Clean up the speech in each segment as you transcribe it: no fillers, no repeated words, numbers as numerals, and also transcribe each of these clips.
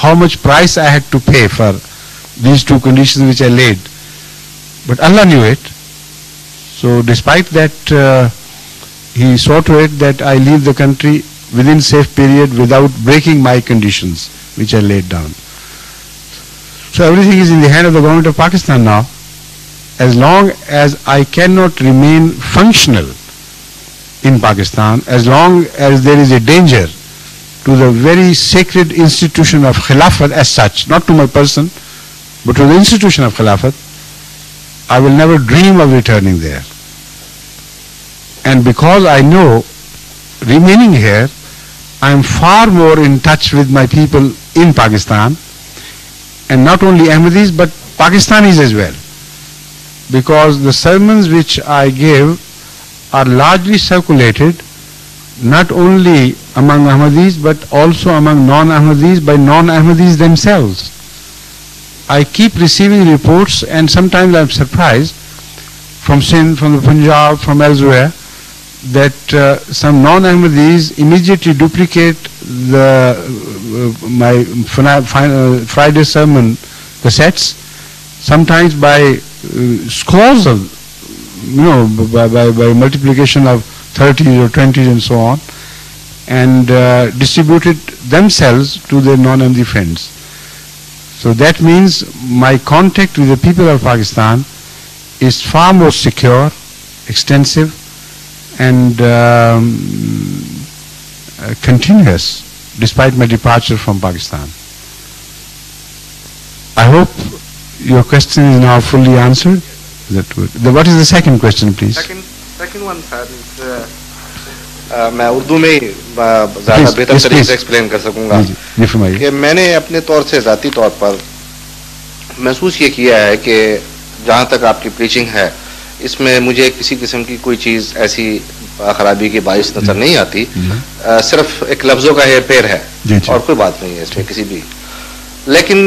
how much price I had to pay for these two conditions which I laid. But Allah knew it. So despite that, He saw to it that I leave the country within safe period without breaking my conditions which I laid down. So everything is in the hand of the government of Pakistan now. As long as I cannot remain functional in Pakistan, as long as there is a danger to the very sacred institution of Khilafat as such, not to my person, but to the institution of Khilafat, I will never dream of returning there. And because I know, remaining here, I am far more in touch with my people in Pakistan, and not only Ahmadis but Pakistanis as well. Because the sermons which I give are largely circulated not only among Ahmadis but also among non-Ahmadis by non-Ahmadis themselves. I keep receiving reports, and sometimes I am surprised from Sindh, from the Punjab, from elsewhere, that some non-Ahmadis immediately duplicate my Friday sermon cassettes, sometimes by scores of, by multiplication of 30s or 20s and so on, and distribute it themselves to their non-Ahmadi friends. So that means my contact with the people of Pakistan is far more secure, extensive, and continuous despite my departure from Pakistan. I hope your question is now fully answered. Is that good? What is the second question, please? Second one, sir, is میں اردو میں زیادہ بہتر طریقے سے explain کر سکوں گا کہ میں نے اپنے طور سے ذاتی طور پر محسوس یہ کیا ہے کہ جہاں تک آپ کی پریچنگ ہے اس میں مجھے کسی قسم کی کوئی چیز ایسی خرابی کی باعث نظر نہیں آتی، صرف ایک لفظوں کا ہیر پھیر ہے اور کوئی بات نہیں ہے اس میں کسی بھی. لیکن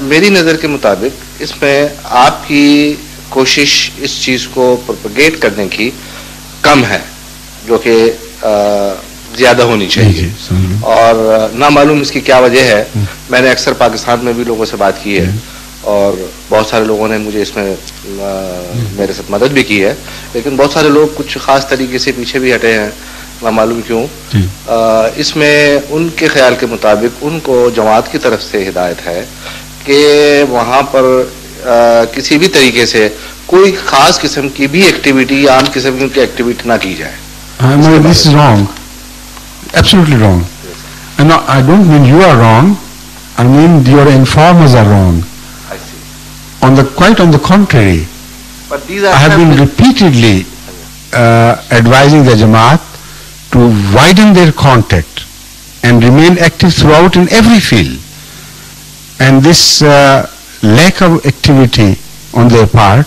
میری نظر کے مطابق اس میں آپ کی کوشش اس چیز کو پروپیگیٹ کرنے کی کم ہے جو کہ زیادہ ہونی چاہیے، اور نہ معلوم اس کی کیا وجہ ہے. میں نے اکثر پاکستان میں بھی لوگوں سے بات کی ہے اور بہت سارے لوگوں نے مجھے اس میں میرے ساتھ مدد بھی کی ہے، لیکن بہت سارے لوگ کچھ خاص طریقے سے پیچھے بھی ہٹے ہیں، نہ معلوم کیوں. اس میں ان کے خیال کے مطابق ان کو جماعت کی طرف سے ہدایت ہے کہ وہاں پر کسی بھی طریقے سے کوئی خاص قسم کی بھی ایکٹیویٹی یا عام قسم کی ایکٹیویٹی نہ کی جائے. This is wrong, absolutely wrong. And I don't mean you are wrong, I mean your informers are wrong. I see. Quite on the contrary, but these I have been repeatedly advising the Jamaat to widen their contact and remain active throughout in every field. And this lack of activity on their part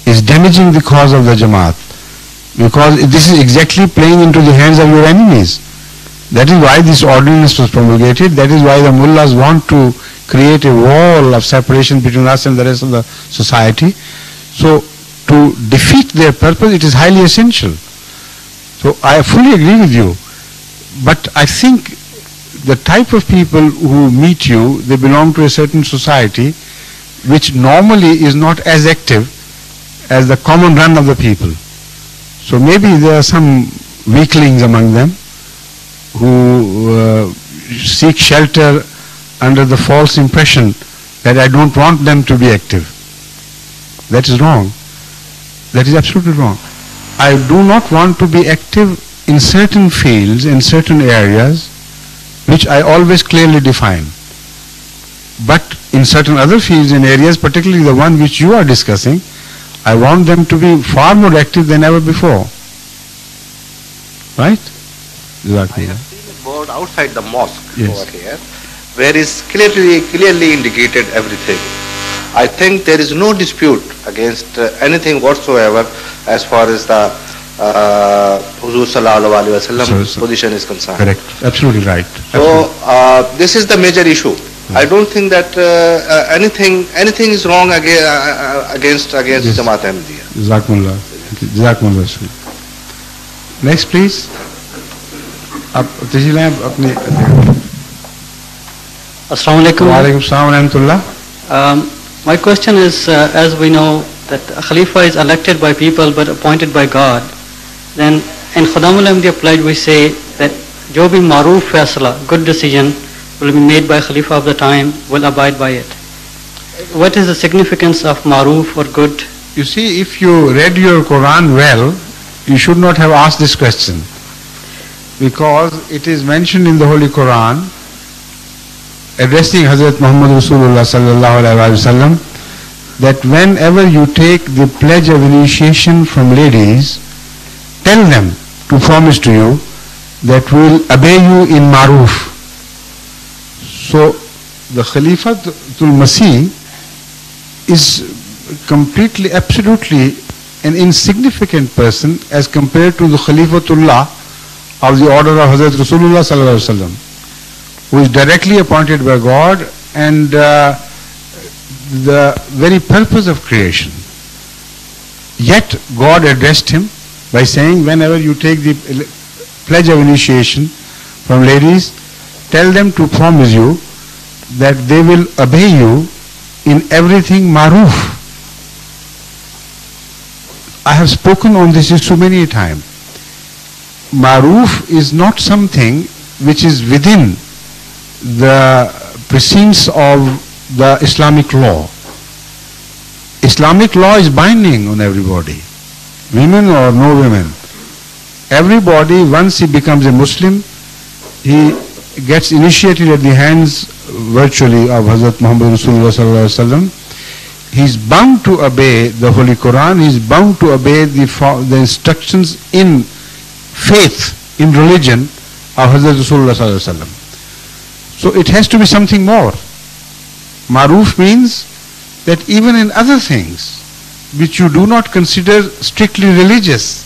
is damaging the cause of the Jamaat, because this is exactly playing into the hands of your enemies. That is why this ordinance was promulgated. That is why the mullahs want to create a wall of separation between us and the rest of the society. So to defeat their purpose, it is highly essential. So I fully agree with you. But I think the type of people who meet you, they belong to a certain society which normally is not as active as the common run of the people. So maybe there are some weaklings among them who seek shelter under the false impression that I don't want them to be active. That is wrong. That is absolutely wrong. I do not want to be active in certain fields, in certain areas, which I always clearly define. But in certain other fields and areas, particularly the one which you are discussing, I want them to be far more active than ever before. Right? I have seen a board outside the mosque over here where is clearly indicated everything. I think there is no dispute against anything whatsoever as far as the Huzur Sallallahu Alaihi Wasallam position is concerned. Correct. Absolutely right. So this is the major issue. I don't think that anything is wrong against Jamaat Ahmadiyya. Jazakumullah. Jazakumullah. Next, please. Assalamu alaikum. Wa alaikum assalam wa rahmatullah. My question is, as we know that Khalifa is elected by people but appointed by God, then in Khudamul Ahmadiyya pledge we say that jo bhi maroof faisla, good decision, will be made by Khalifa of the time, will abide by it. What is the significance of maroof or good? You see, if you read your Quran well, you should not have asked this question, because it is mentioned in the Holy Quran, addressing Hazrat Muhammad Rasulullah sallallahu alaihi wasallam, that whenever you take the pledge of initiation from ladies, tell them to promise to you that we will obey you in maroof. So the Khalifatul Masih is completely, absolutely an insignificant person as compared to the Khalifatullah of the order of Hazrat Rasulullah sallallahu alaihi wasallam, who is directly appointed by God and the very purpose of creation. Yet God addressed him by saying, whenever you take the pledge of initiation from ladies, tell them to promise you that they will obey you in everything maroof. I have spoken on this issue many times. Maroof is not something which is within the precincts of the Islamic law. Islamic law is binding on everybody, women or no women. Everybody, once he becomes a Muslim, he gets initiated at the hands virtually of Hazrat Muhammad Rasulullah sallallahu alaihi wasallam. He is bound to obey the Holy Quran. He is bound to obey the instructions in faith, in religion of Hazrat Rasulullah sallallahu alaihi wasallam. So it has to be something more. Maroof means that even in other things which you do not consider strictly religious,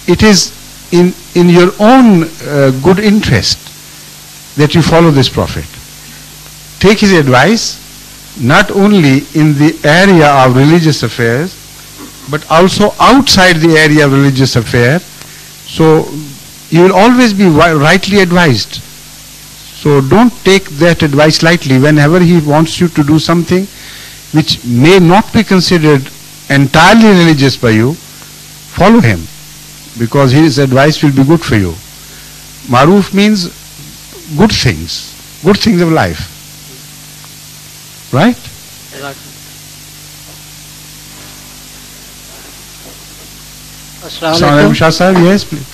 it is in your own good interest that you follow this Prophet. Take his advice not only in the area of religious affairs but also outside the area of religious affairs, so you will always be rightly advised. So don't take that advice lightly. Whenever he wants you to do something which may not be considered entirely religious by you, follow him, because his advice will be good for you. Maroof means good things of life. Right? Assalamu alaikum. Shah Sahib, yes please.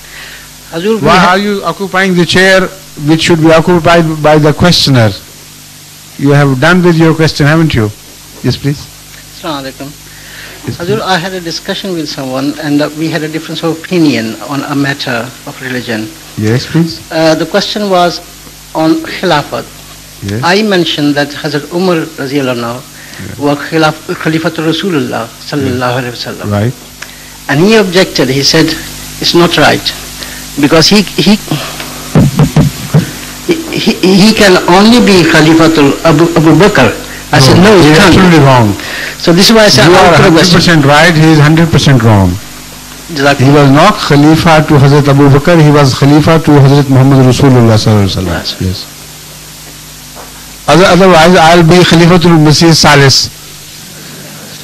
Why are you occupying the chair which should be occupied by the questioner? You have done with your question, haven't you? Yes please. Assalamu alaikum. Hazur, I had a discussion with someone and we had a difference of opinion on a matter of religion. Yes please. The question was on Khilafat. Yes. I mentioned that Hazrat Umar Raziyallahu anhu was Khalifatul Rasulullah sallallahu alaihi wasallam. Right. And he objected. He said it's not right because he can only be Khalifatul Abu Bakr. I said no, he can't. Absolutely wrong. So this is why I said you are 100% right. He is 100% wrong. He was not Khalifa to Hazrat Abu Bakr. He was Khalifa to Hazrat Muhammad Rasulullah sallallahu alaihi wasallam. Yes. Otherwise, I'll be Khalifatul Masih Salis.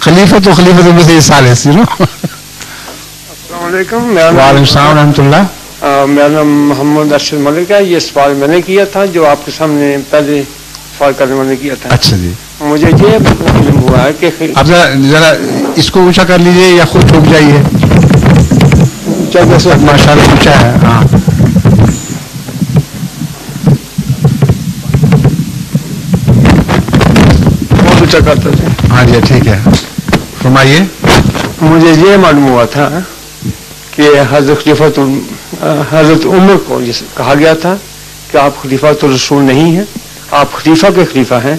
Khalifatul Masih Salis, you know. Assalamu alaikum. Wa alaikum assalam wa rahmatullah. मेरा नाम मोहम्मद अरशद मलिक है. ये सवाल मैंने किया था जो आपके सामने पहले सवाल करने वाले किया था. अच्छा जी. मुझे ये मालूम हुआ है कि आप जरा इसको ऊंचा कर लीजिए या खुद ठोक जाइए. ऊंचा माशाल्लाह ऊंचा है. हाँ. बहुत ऊंचा करता है. हाँ जी ठीक है. फरमाइए. मुझे ये मालूम हुआ था कि हजरत उमर को जैसे कहा गया था कि आप खलीफातुर रसूल नहीं हैं, आप खलीफा के खलीफा हैं,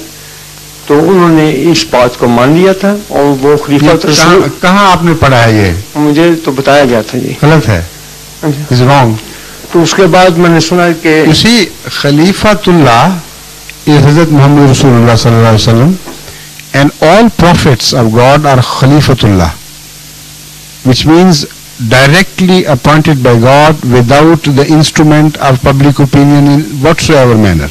तो उन्होंने इस बात को मान लिया था और वो खलीफातुर रसूल. कहाँ आपने पढ़ा है ये? मुझे तो बताया गया था ये गलत है. It's wrong. तो उसके बाद मैंने सुना कि you see Khalifatullah is Hazrat Muhammad Rasulullah sallallahu alaihi wasallam, and all prophets of God are Khalifatullah, which means directly appointed by God without the instrument of public opinion in whatsoever manner.